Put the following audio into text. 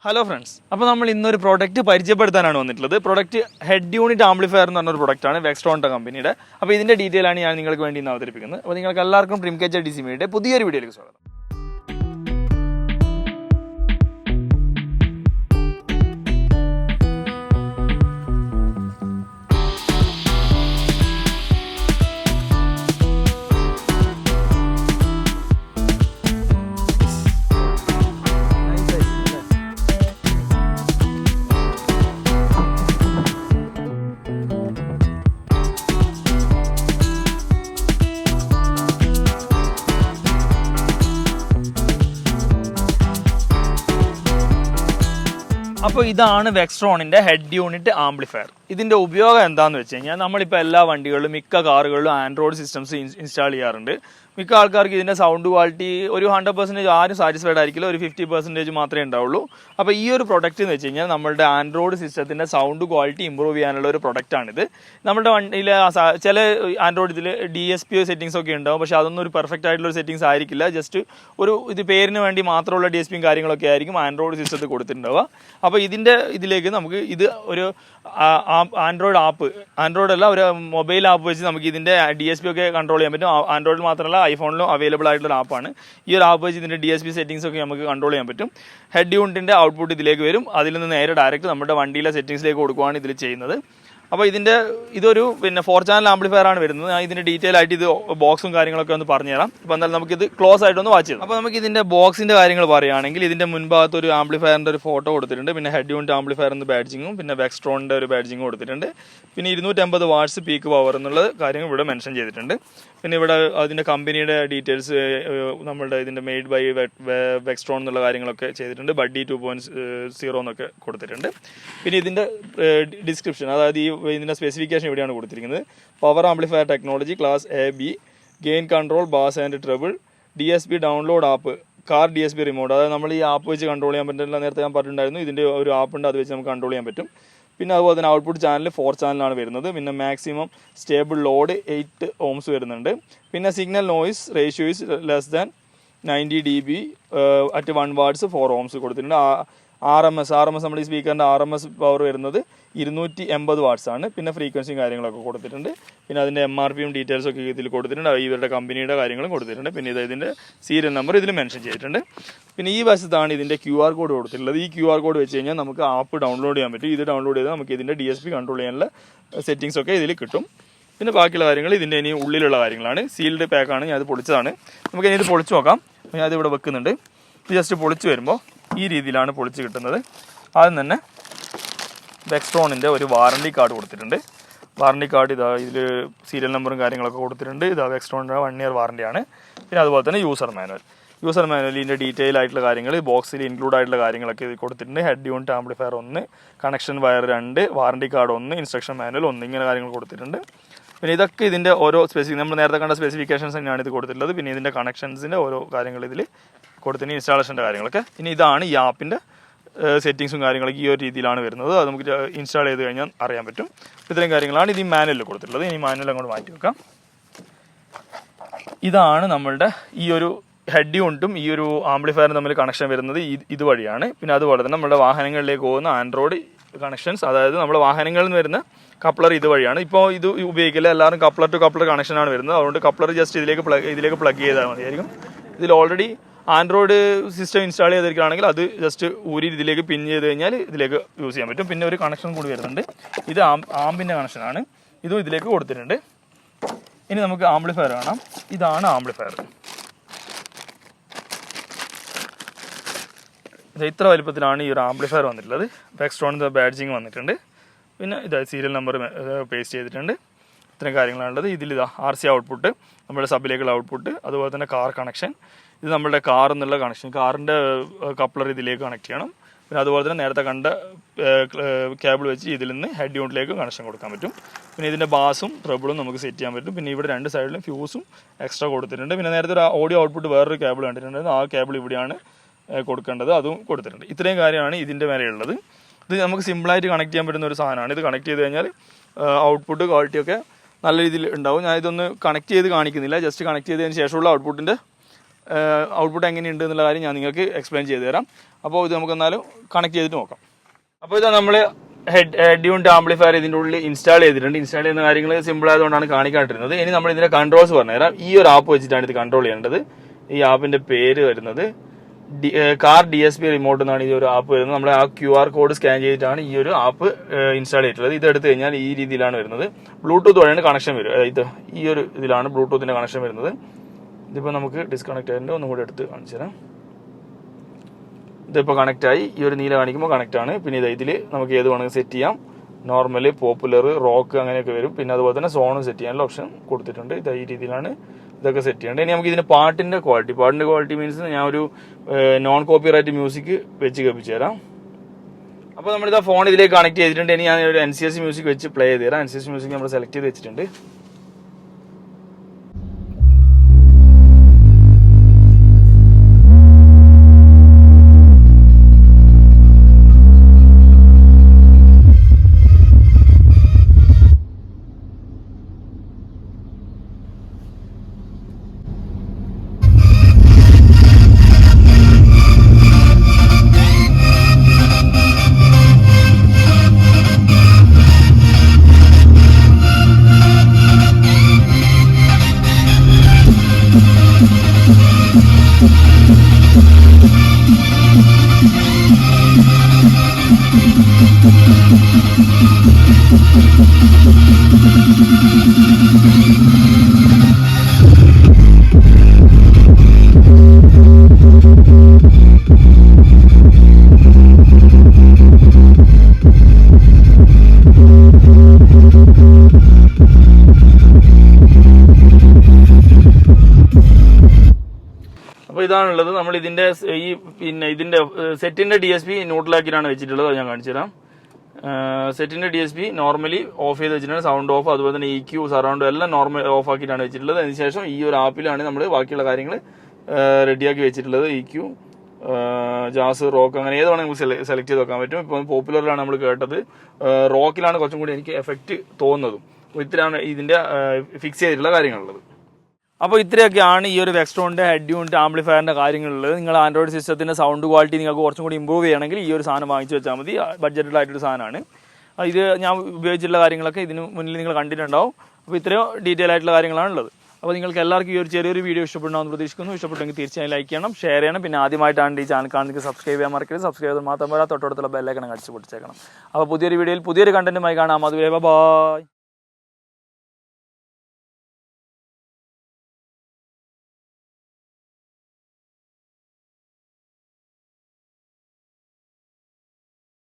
Hello friends, അപ്പോൾ നമ്മൾ ഇന്നൊരു പ്രോഡക്റ്റ് പരിചയപ്പെടുത്താനാണ് വന്നിട്ടുള്ളത്. പ്രോഡക്റ്റ് ഹെഡ് യൂണിറ്റ് ആംപ്ലിഫയർ എന്ന് പറഞ്ഞൊരു പ്രോഡക്റ്റാണ് വെക്സ്ട്രോണിൻ്റെ കമ്പനിയുടെ. അപ്പോൾ ഇതിൻ്റെ ഡീറ്റെയിൽ ആണ് ഞാൻ നിങ്ങൾക്ക് വേണ്ടി ഇന്ന് അവതരിപ്പിക്കുന്നത്. അപ്പോൾ നിങ്ങൾക്ക് എല്ലാവർക്കും ഡ്രീംകാച്ചർ DC മീഡിയയുടെ പുതിയൊരു വീഡിയോയിലേക്ക് സ്വാഗതം. അപ്പോൾ ഇതാണ് വെക്സ്ട്രോണിൻ്റെ ഹെഡ് യൂണിറ്റ് ആംപ്ലിഫയർ. ഇതിൻ്റെ ഉപയോഗം എന്താണെന്ന് വെച്ച് കഴിഞ്ഞാൽ നമ്മളിപ്പോൾ എല്ലാ വണ്ടികളിലും മിക്ക കാറുകളിലും ആൻഡ്രോയിഡ് സിസ്റ്റംസ് ഇൻസ്റ്റാൾ ചെയ്യാറുണ്ട്. മിക്ക ആൾക്കാർക്ക് ഇതിൻ്റെ സൗണ്ട് ക്വാളിറ്റി ഒരു 100% ആരും സാറ്റിസ്ഫൈഡ് ആയിരിക്കില്ല, ഒരു 50% മാത്രമേ ഉണ്ടാവുള്ളൂ. അപ്പോൾ ഈ ഒരു പ്രൊഡക്റ്റ് എന്ന് വെച്ച് കഴിഞ്ഞാൽ നമ്മുടെ ആൻഡ്രോയിഡ് സിസ്റ്റത്തിൻ്റെ സൗണ്ട് ക്വാളിറ്റി ഇമ്പ്രൂവ് ചെയ്യാനുള്ള ഒരു പ്രൊഡക്റ്റാണിത്. നമ്മുടെ വണ്ടിയിൽ ചില ആൻഡ്രോയിഡ് ഇതിൽ DSP സെറ്റിംഗ്സ് ഒക്കെ ഉണ്ടാവും, പക്ഷേ അതൊന്നും ഒരു പെർഫെക്റ്റ് ആയിട്ടുള്ള ഒരു സെറ്റിംഗ്സ് ആയിരിക്കില്ല. ജസ്റ്റ് ഒരു ഇത് പേരിന് വേണ്ടി മാത്രമുള്ള DSPയും കാര്യങ്ങളൊക്കെ ആയിരിക്കും ആൻഡ്രോയിഡ് സിസ്റ്റത്തിൽ കൊടുത്തിട്ടുണ്ടാവുക. അപ്പോൾ ഇതിലേക്ക് നമുക്ക് ഇത് ഒരു ആൻഡ്രോയിഡ് ആപ്പ്, ആൻഡ്രോയിഡ് അല്ല, ഒരു മൊബൈൽ ആപ്പ് വെച്ച് നമുക്ക് ഇതിൻ്റെ DSP ഒക്കെ കൺട്രോൾ ചെയ്യാൻ പറ്റും. ആൻഡ്രോയിഡിൽ മാത്രമല്ല ഐഫോണിലും അവൈലബിൾ ആയിട്ടുള്ള ആപ്പാണ്. ഈ ഒരു ആപ്പ് വെച്ച് ഇതിൻ്റെ DSP സെറ്റിംഗ്സ് ഒക്കെ നമുക്ക് കൺട്രോൾ ചെയ്യാൻ പറ്റും. ഹെഡ് യൂണിറ്റിൻ്റെ ഔട്ട്പുട്ട് ഇതിലേക്ക് വരും. അതിൽ നിന്ന് നേരെ ഡയറക്റ്റ് നമ്മുടെ വണ്ടിയിലെ സെറ്റിംഗ്സിലേക്ക് കൊടുക്കുകയാണ് ഇതിൽ ചെയ്യുന്നത്. അപ്പോൾ ഇതൊരു 4 ചാനൽ ആംപ്ലിഫയർ ആണ് വരുന്നത്. ഞാൻ ഇതിൻ്റെ ഡീറ്റെയിൽ ആയിട്ട് ഇത് ബോക്സും കാര്യങ്ങളൊക്കെ ഒന്ന് പറഞ്ഞുതരാം. അപ്പോൾ എന്തായാലും നമുക്കിത് ക്ലോസ് ആയിട്ടൊന്ന് വാച്ച് ചെയ്യാം. അപ്പോൾ നമുക്ക് ഇതിൻ്റെ ബോക്സിൻ്റെ കാര്യങ്ങൾ പറയുകയാണെങ്കിൽ ഇതിൻ്റെ മുൻഭാഗത്ത് ഒരു ആംപ്ലിഫയറിൻ്റെ ഒരു ഫോട്ടോ കൊടുത്തിട്ടുണ്ട്. പിന്നെ ഹെഡ് യൂണിറ്റ് ആംപ്ലിഫയർ എന്ന ബാഡ്ജിങ്ങും പിന്നെ വെക്സ്ട്രോണിൻ്റെ ഒരു ബാഡ്ജിങ്ങും കൊടുത്തിട്ടുണ്ട്. പിന്നെ 250 വാട്ട്സ് പീക്ക് പവർ എന്നുള്ള കാര്യങ്ങൾ ഇവിടെ മെൻഷൻ ചെയ്തിട്ടുണ്ട്. പിന്നെ ഇവിടെ അതിൻ്റെ കമ്പനിയുടെ ഡീറ്റെയിൽസ്, നമ്മളുടെ ഇതിൻ്റെ മെയ്ഡ് ബൈ വെക്സ്ട്രോൺ എന്നുള്ള കാര്യങ്ങളൊക്കെ ചെയ്തിട്ടുണ്ട്. ബഡ്ഡി 2.0 എന്നൊക്കെ കൊടുത്തിട്ടുണ്ട്. പിന്നെ ഇതിൻ്റെ ഡിസ്ക്രിപ്ഷൻ, അതായത് ഇതിൻ്റെ സ്പെസിഫിക്കേഷൻ ഇവിടെയാണ് കൊടുത്തിരിക്കുന്നത്. Power amplifier technology class AB, gain control, bass and treble, DSP download app, car DSP remote. അതായത് നമ്മൾ ഈ ആപ്പ് വെച്ച് കൺട്രോൾ ചെയ്യാൻ പറ്റില്ല. നേരത്തെ ഞാൻ പറഞ്ഞിട്ടുണ്ടായിരുന്നു ഇതിൻ്റെ ഒരു ആപ്പ് ഉണ്ട്, അത് വെച്ച് നമുക്ക് കൺട്രോൾ ചെയ്യാൻ പറ്റും. പിന്നെ അതുപോലെ തന്നെ ഔട്ട്പുട്ട് ചാനൽ 4 ചാനലാണ് വരുന്നത്. പിന്നെ മാക്സിമം സ്റ്റേബിൾ ലോഡ് 8 ohms വരുന്നുണ്ട്. പിന്നെ signal noise ratio is less than 90 dB at 1 watts 4 ohms കൊടുത്തിട്ടുണ്ട്. RMS നമ്മൾ ഈ സ്പീക്കറിൻ്റെ RMS പവർ വരുന്നത് 280 watts ആണ്. പിന്നെ ഫ്രീക്വൻസിയും കാര്യങ്ങളൊക്കെ കൊടുത്തിട്ടുണ്ട്. പിന്നെ അതിൻ്റെ MRPയും ഡീറ്റെയിൽസ് ഒക്കെ ഇതിൽ കൊടുത്തിട്ടുണ്ട്. ഇവരുടെ കമ്പനിയുടെ കാര്യങ്ങളും കൊടുത്തിട്ടുണ്ട്. പിന്നെ ഇതിൻ്റെ സീരിയൽ നമ്പർ ഇതിൽ മെൻഷൻ ചെയ്തിട്ടുണ്ട്. പിന്നെ ഈ വശത്താണ് ഇതിൻ്റെ QR കോഡ് കൊടുത്തിട്ടുള്ളത്. ഈ QR കോഡ് വെച്ച് കഴിഞ്ഞാൽ നമുക്ക് ആപ്പ് ഡൗൺലോഡ് ചെയ്യാൻ പറ്റും. ഇത് ഡൗൺലോഡ് ചെയ്താൽ നമുക്ക് ഇതിൻ്റെ DSP കൺട്രോൾ ചെയ്യാനുള്ള സെറ്റിംഗ്സ് ഒക്കെ ഇതിൽ കിട്ടും. പിന്നെ ബാക്കിയുള്ള കാര്യങ്ങൾ ഇതിൻ്റെ ഇനി ഉള്ളിലുള്ള കാര്യങ്ങളാണ്. സീൽഡ് പാക്കാണ്, ഞാൻ ഇത് പൊളിച്ചതാണ്. നമുക്ക് ഇനി ഇത് പൊളിച്ച് നോക്കാം. ഞാൻ അതിവിടെ വെക്കുന്നുണ്ട്. ഇത് ജസ്റ്റ് പൊളിച്ച് വരുമ്പോൾ ഈ രീതിയിലാണ് പൊളിച്ച് കിട്ടുന്നത്. ആദ്യം തന്നെ വെക്സ്ട്രോണിൻ്റെ ഒരു വാറണ്ടി കാർഡ് കൊടുത്തിട്ടുണ്ട്. വാറണ്ടി കാർഡ് ഇതാ, ഇതിൽ സീരിയൽ നമ്പറും കാര്യങ്ങളൊക്കെ കൊടുത്തിട്ടുണ്ട്. ഇതാ വെക്സ്ട്രോണിൻ്റെ 1 year വാറണ്ടിയാണ്. പിന്നെ അതുപോലെ തന്നെ യൂസർ മാനുവലിൻ്റെ ഡീറ്റെയിൽ ആയിട്ടുള്ള കാര്യങ്ങൾ, ബോക്സിൽ ഇൻക്ലൂഡ് ആയിട്ടുള്ള കാര്യങ്ങളൊക്കെ ഇത് കൊടുത്തിട്ടുണ്ട്. Head unit amplifier 1, connection wire 2, warranty card 1, instruction manual 1, ഇങ്ങനെ കാര്യങ്ങൾ കൊടുത്തിട്ടുണ്ട്. പിന്നെ ഇതൊക്കെ ഇതിൻ്റെ ഓരോ നമ്മൾ നേരത്തെ കണ്ട സ്പെസിഫിക്കേഷൻസ് തന്നെയാണ് ഇത് കൊടുത്തിട്ടുള്ളത്. പിന്നെ ഇതിൻ്റെ കണക്ഷൻസിൻ്റെ ഓരോ കാര്യങ്ങൾ ഇതിൽ കൊടുത്തിട്ടുണ്ട്, ഇൻസ്റ്റാളേഷൻ്റെ കാര്യങ്ങളൊക്കെ. ഇനി ഇതാണ് ഈ ആപ്പിൻ്റെ സെറ്റിങ്സും കാര്യങ്ങളൊക്കെ ഈ ഒരു രീതിയിലാണ് വരുന്നത്. അത് നമുക്ക് ഇൻസ്റ്റാൾ ചെയ്ത് കഴിഞ്ഞാൽ അറിയാൻ പറ്റും. ഇത്രയും കാര്യങ്ങളാണ് ഇത് ഈ മാനുവലിൽ കൊടുത്തിട്ടുള്ളത്. ഇനി മാനുവൽ അങ്ങോട്ട് മാറ്റി വെക്കാം. ഇതാണ് നമ്മളുടെ ഈ ഒരു ഹെഡ് യൂണിറ്റും ഈ ഒരു ആംപ്ലിഫയറും തമ്മിൽ കണക്ഷൻ വരുന്നത് ഇതുവഴിയാണ്. പിന്നെ അതുപോലെ തന്നെ നമ്മുടെ വാഹനങ്ങളിലേക്ക് പോകുന്ന ആൻഡ്രോയിഡ് കണക്ഷൻസ്, അതായത് നമ്മുടെ വാഹനങ്ങളിൽ നിന്ന് വരുന്ന കപ്ലർ ഇതുവഴിയാണ്. ഇപ്പോൾ ഇത് ഉപയോഗിക്കില്ല, എല്ലാവരും കപ്ലർ ടു കപ്ലർ കണക്ഷനാണ് വരുന്നത്. അതുകൊണ്ട് കപ്ലർ ജസ്റ്റ് ഇതിലേക്ക് പ്ലഗ് ചെയ്താൽ മതിയായിരിക്കും. ഇതിൽ ഓൾറെഡി ആൻഡ്രോയിഡ് സിസ്റ്റം ഇൻസ്റ്റാൾ ചെയ്തിരിക്കുകയാണെങ്കിൽ അത് ജസ്റ്റ് ഊരി ഇതിലേക്ക് പിൻ ചെയ്ത് കഴിഞ്ഞാൽ ഇതിലേക്ക് യൂസ് ചെയ്യാൻ പറ്റും. പിന്നെ ഒരു കണക്ഷൻ കൂടി വരുന്നുണ്ട്. ഇത് ആമ്പിൻ്റെ കണക്ഷനാണ്, ഇതും ഇതിലേക്ക് കൊടുത്തിട്ടുണ്ട്. ഇനി നമുക്ക് ആംപ്ലിഫയർ കാണാം. ഇതാണ് ആംപ്ലിഫയർ. ഇത്ര വലുപ്പത്തിലാണ് ഈ ഒരു ആംപ്ലിഫയർ വന്നിട്ടുള്ളത്. വെക്സ്ട്രോണിൻ്റെ ബാഡ്ജിങ് വന്നിട്ടുണ്ട്. പിന്നെ ഇതാ സീരിയൽ നമ്പർ പേസ്റ്റ് ചെയ്തിട്ടുണ്ട്. ഇത്രയും കാര്യങ്ങളാണുള്ളത്. ഇതിലിതാ RC ഔട്ട്പുട്ട്, നമ്മുടെ സബിലേക്കുള്ള ഔട്ട്പുട്ട്, അതുപോലെ തന്നെ കാർ കണക്ഷൻ. ഇത് നമ്മുടെ കാർ എന്നുള്ള കണക്ഷൻ, കാറിൻ്റെ കപ്ലർ ഇതിലേക്ക് കണക്ട് ചെയ്യണം. പിന്നെ അതുപോലെ തന്നെ നേരത്തെ കണ്ട കേബിൾ വെച്ച് ഇതിൽ നിന്ന് ഹെഡ് യൂണിറ്റിലേക്ക് കണക്ഷൻ കൊടുക്കാൻ പറ്റും. പിന്നെ ഇതിൻ്റെ ബാസും ട്രബിളും നമുക്ക് സെറ്റ് ചെയ്യാൻ പറ്റും. പിന്നെ ഇവിടെ 2 സൈഡിലും ഫ്യൂസും എക്സ്ട്രാ കൊടുത്തിട്ടുണ്ട്. പിന്നെ നേരത്തെ ഒരു ഓഡിയോ ഔട്ട്പുട്ട് വേറൊരു കേബിൾ കണ്ടിട്ടുണ്ടായിരുന്നു, ആ കേബിൾ ഇവിടെയാണ് കൊടുക്കേണ്ടത്, അതും കൊടുത്തിട്ടുണ്ട്. ഇത്രയും കാര്യമാണ് ഇതിൻ്റെ മേലെയുള്ളത്. ഇത് നമുക്ക് സിമ്പിളായിട്ട് കണക്ട് ചെയ്യാൻ പറ്റുന്ന ഒരു സാധനമാണ്. ഇത് കണക്ട് ചെയ്ത് കഴിഞ്ഞാൽ ഔട്ട്പുട്ട് ക്വാളിറ്റിയൊക്കെ നല്ല രീതിയിൽ ഉണ്ടാവും. ഞാൻ ഇതൊന്ന് കണക്ട് ചെയ്ത് കാണിക്കുന്നില്ല, ജസ്റ്റ് കണക്ട് ചെയ്തതിന് ശേഷമുള്ള ഔട്ട്പുട്ടിൻ്റെ ഔട്ട്പുട്ട് എങ്ങനെയുണ്ട് എന്നുള്ള കാര്യം ഞാൻ നിങ്ങൾക്ക് എക്സ്പ്ലെയിൻ ചെയ്തു തരാം. അപ്പോൾ ഇത് നമുക്ക് എന്നാലും കണക്ട് ചെയ്തിട്ട് നോക്കാം. അപ്പോൾ ഇതാ നമ്മൾ ഹെഡ് യൂണിറ്റ് ആംപ്ലിഫയർ ഇതിൻ്റെ ഉള്ളിൽ ഇൻസ്റ്റാൾ ചെയ്തിട്ടുണ്ട്. ഇൻസ്റ്റാൾ ചെയ്യുന്ന കാര്യങ്ങൾ സിമ്പിൾ ആയതുകൊണ്ടാണ് കാണിക്കാണ്ടിരുന്നത്. ഇനി നമ്മൾ ഇതിൻ്റെ കൺട്രോൾസ് പറഞ്ഞുതരാം. ഈ ഒരു ആപ്പ് വെച്ചിട്ടാണ് ഇത് കൺട്രോൾ ചെയ്യേണ്ടത്. ഈ ആപ്പിൻ്റെ പേര് വരുന്നത് കാർ DSP റിമോട്ട് എന്നാണ് ഈ ഒരു ആപ്പ് വരുന്നത്. നമ്മൾ ആ QR കോഡ് സ്കാൻ ചെയ്തിട്ടാണ് ഈ ഒരു ആപ്പ് ഇൻസ്റ്റാൾ ചെയ്തിട്ടുള്ളത്. ഇത് എടുത്തു കഴിഞ്ഞാൽ ഈ രീതിയിലാണ് വരുന്നത്. ബ്ലൂടൂത്ത് വഴിയാണ് കണക്ഷൻ വരും. ഇത് ഈ ഒരു ഇതിലാണ് ബ്ലൂടൂത്തിൻ്റെ കണക്ഷൻ വരുന്നത്. ഇതിപ്പോൾ നമുക്ക് ഡിസ്കണക്ട് ആയതിൻ്റെ ഒന്നും കൂടി എടുത്ത് കാണിച്ചു തരാം. ഇതിപ്പോൾ കണക്റ്റ് ആയി. ഈ ഒരു നീല കാണിക്കുമ്പോൾ കണക്റ്റ് ആണ്. പിന്നെ ഇതിൽ നമുക്ക് ഏത് വേണമെങ്കിൽ സെറ്റ് ചെയ്യാം. നോർമൽ, പോപ്പുലർ, റോക്ക് അങ്ങനെയൊക്കെ വരും. പിന്നെ അതുപോലെ തന്നെ സോണും സെറ്റ് ചെയ്യാനുള്ള ഓപ്ഷൻ കൊടുത്തിട്ടുണ്ട്. ഇത് ഈ രീതിയിലാണ് ഇതൊക്കെ സെറ്റ് ചെയ്യേണ്ടത്. ഇനി നമുക്ക് ഇതിന് പാട്ടിൻ്റെ ക്വാളിറ്റി മീൻസ് ഞാൻ ഒരു നോൺ കോപ്പിറൈറ്റ് മ്യൂസിക് വെച്ച് കേൾപ്പിച്ചു തരാം. അപ്പോൾ നമ്മളിതാ ഫോൺ ഇതിലേക്ക് കണക്ട് ചെയ്തിട്ടുണ്ട്. ഇനി ഞാൻ ഒരു NCS മ്യൂസിക് വെച്ച് പ്ലേ ചെയ്ത് തരാം. NCS മ്യൂസിക് നമ്മൾ സെലക്ട് ചെയ്ത് വെച്ചിട്ടുണ്ട്. അപ്പോൾ ഇതാണുള്ളത്. നമ്മൾ ഇതിന്റെ ഇതിന്റെ സെറ്റിന്റെ DSP ന്യൂട്രലാക്കിയിട്ടാണ് വെച്ചിട്ടുള്ളത്. അത് ഞാൻ കാണിച്ചു തരാം. സെറ്റിന്റെ DSP നോർമലി ഓഫ് ചെയ്ത് വെച്ചിട്ടാണ്, സൗണ്ട് ഓഫ്, അതുപോലെ തന്നെ EQ, സറൗണ്ട് എല്ലാം നോർമൽ ഓഫ് ആക്കിയിട്ടാണ് വെച്ചിട്ടുള്ളത്. അതിനുശേഷം ഈ ഒരു ആപ്പിലാണ് നമ്മൾ ബാക്കിയുള്ള കാര്യങ്ങൾ റെഡിയാക്കി വെച്ചിട്ടുള്ളത്. EQ, ജാസ്, റോക്ക് അങ്ങനെ ഏത് വേണമെങ്കിൽ നമുക്ക് സെലക്ട് ചെയ്ത് വെക്കാൻ പറ്റും. ഇപ്പോൾ പോപ്പുലറിലാണ് നമ്മൾ കേട്ടത്. റോക്കിലാണ് കുറച്ചും കൂടി എനിക്ക് എഫക്റ്റ് തോന്നുന്നതും. അപ്പോൾ ഇത്രയാണ് ഇതിന്റെ ഫിക്സ് ചെയ്തിട്ടുള്ള കാര്യങ്ങളുള്ളത്. അപ്പോൾ ഇത്രയൊക്കെയാണ് ഈ ഒരു വെക്സ്ട്രോണിന്റെ ഹെഡ് യൂണിറ്റ് ആംപ്ലിഫയറിന്റെ കാര്യങ്ങളുള്ളത്. നിങ്ങൾ ആൻഡ്രോയിഡ് സിസ്റ്റത്തിന്റെ സൗണ്ട് ക്വാളിറ്റി നിങ്ങൾക്ക് കുറച്ചും കൂടി ഇമ്പ്രൂവ് ചെയ്യണമെങ്കിൽ ഈ ഒരു സാധനം വാങ്ങിച്ചു വെച്ചാൽ മതി. ബഡ്ജറ്റഡായിട്ടൊരു സാധനമാണ് ഇത്. ഞാൻ ഉപയോഗിച്ചിട്ടുള്ള കാര്യങ്ങളൊക്കെ ഇതിന് മുന്നിൽ നിങ്ങൾ കണ്ടിട്ടുണ്ടാവും. അപ്പോൾ ഇത്രയോ ഡീറ്റെയിൽ ആയിട്ടുള്ള കാര്യങ്ങളാണ് ഉള്ളത്. അപ്പോൾ നിങ്ങൾക്ക് എല്ലാവർക്കും ഈ ഒരു ചെറിയൊരു വീഡിയോ ഇഷ്ടപ്പെടണമെന്ന് പ്രതീക്ഷിക്കുന്നു. ഇഷ്ടപ്പെട്ടെങ്കിൽ തീർച്ചയായും ലൈക്ക് ചെയ്യണം, ഷെയർ ചെയ്യണം. പിന്നെ ആദ്യമായിട്ടാണ് ഈ ചാനൽ കാണുന്നത് സബ്സ്ക്രൈബ് ചെയ്യാൻ മറക്കരുത്. സബ്സ്ക്രൈബ് ചെയ്താൽ മാത്രം പോരാ, തൊട്ടടുത്തുള്ള ബെല്ലൈക്കൺ അടിച്ച് പൊട്ടിച്ചേക്കണം. അപ്പോൾ പുതിയൊരു വീഡിയോയിൽ പുതിയൊരു കണ്ടന്റുമായി കാണാം. അതുവരെ ബൈ.